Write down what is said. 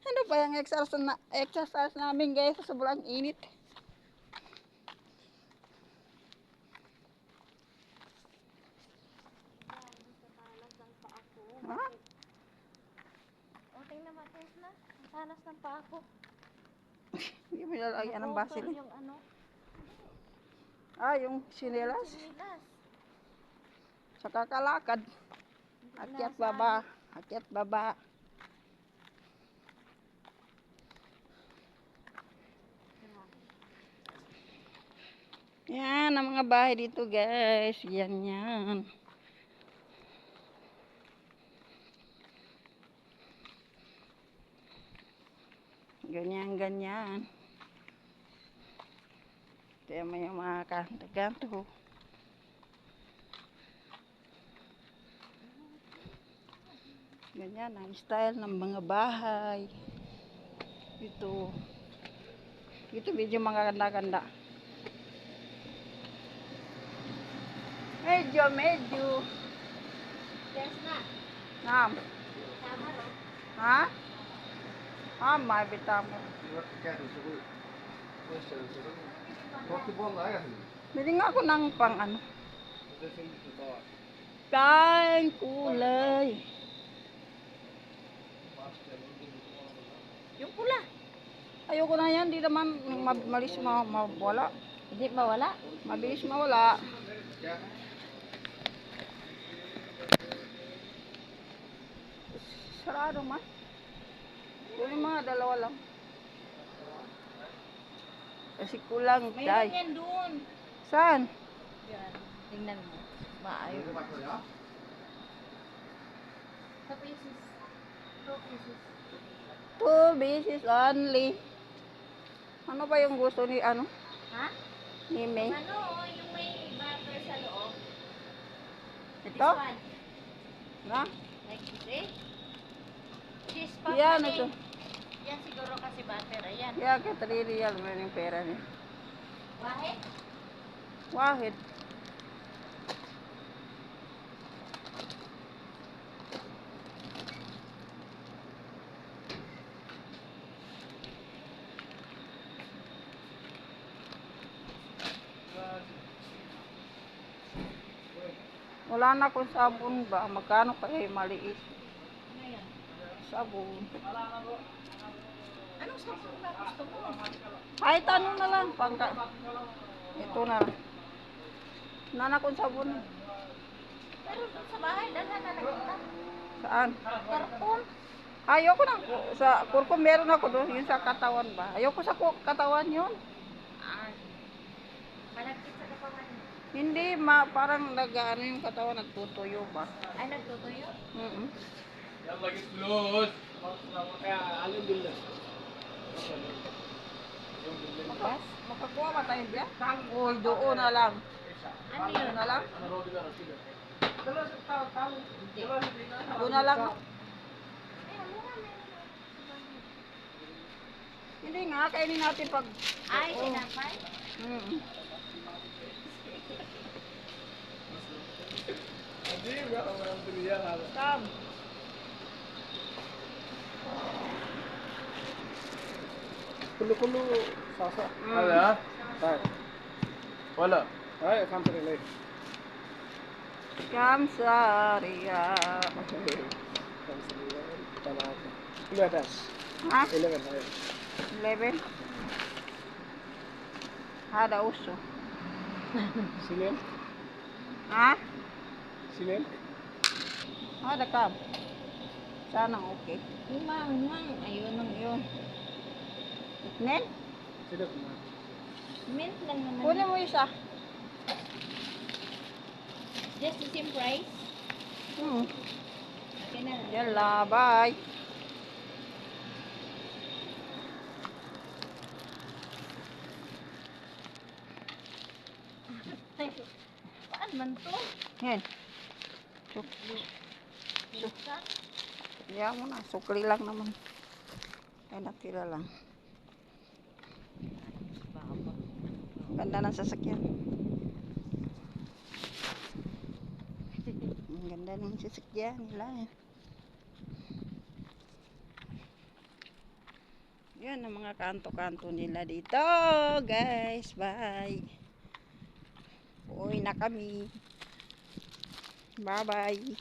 Ano pa yung exercise namin guys sa sobrang init. Ha? O, tingnan matis na. Ang talas ng paa ko. Hindi mo nilalagyan ng basil. Yung ano? Yung sinelas. Sinilas. Sa kakalakad. Akyat baba. Akyat baba. Yan ang mga bahay dito guys. Yan yan. Ganyan ganyan. Ito yung mga kanto-kanto. Ganyan ang style ng mga bahay. Ito medyo mga ganda-ganda. Medyo. Yes na. Nam. Tama ro. Ha? May bitamo. Bili nga ako ng pang ano. Kain kulay. Yung pula. Ayoko na yan. Di naman malis mawala. Hindi mawala. Mabilis mawala. Sarado man. Kunin mga dalawa lang. Kasi kulang Mayroon day. yan doon. Saan? Yan. Tingnan mo. Maayos. Sa pieces. 2 pieces. 2 pieces only. Ano ba yung gusto ni Ha? Ni May? Ano? Yung may butter sa loob. Ito? This one. Na? Like this eh? Cheese pop Yan na ito. Yan siguro kasi butter. Ayan. Yan, kaya 3 real mo yung pera niya. Wahid? Wahid. Wala na akong sabon ba? Magkano kaya yung maliit? Ano yan? Sabon. Anong sabon ba gusto mo? Kahit ano na lang. Ito na lang. Wala na akong sabon. Pero doon sa bahay, dalhan na lang kita. Saan? Karton. Ayoko na. Sa kurkum meron ako doon. Yung sa katawan ba? Ayoko sa katawan yun. Ah. Malagkit sa katawan. Hindi, parang nag-ano yung katawan, nagtutuyo ba? Ay, nagtutuyo? Yan lagi plus. Kaya alin din lang. Makakuha ba tayo diyan? Uy, doon na lang. Ano yun? Doon na lang? Hindi. Doon na lang. Ay, ano nga meron na. Hindi nga, kainin natin pag... Ay, tinapay? Hindi ba? Ang tuliyan. Kam. Kulo-kulo sasa. Wala? Ay. Wala. Ay, kanto rin eh. Kamsaria. Tanaka. Ilatas. Ha? 11. Ay. 11? Hada uso. Silin? Ha? Silin? Hada kam. Sana okay. Umang. Ayun ang yun. Nen? Silip na. Mint lang naman. Kunin mo isa. Just the same price? Okay na. Yalla, bye. Ay, paan man to? Yan. Lusa? Yan mo na. Sukli lang naman. Ay, natira lang. Ganda ng sasakyan. Ang ganda ng sasakyan nila. Yan ang mga kanto-kanto nila dito, guys. Bye. Uwi na kami. Bye-bye.